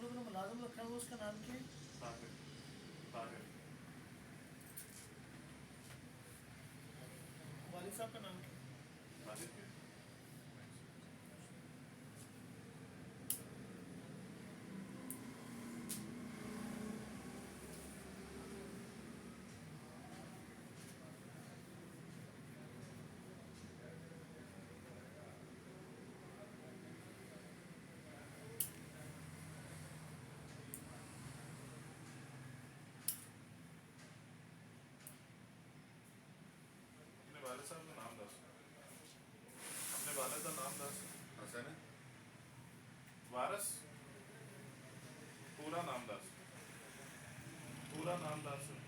लोगों ने मुलाजिम रखा हुआ उसका नाम क्या है? ताहिर। ताहिर। वालिद साहब का नाम क्या है? ताहिर के अपने वाले साहब का नाम दस, अपने वाले का नाम दस। हसन है? वारस पूरा नाम दस, पूरा नाम दस।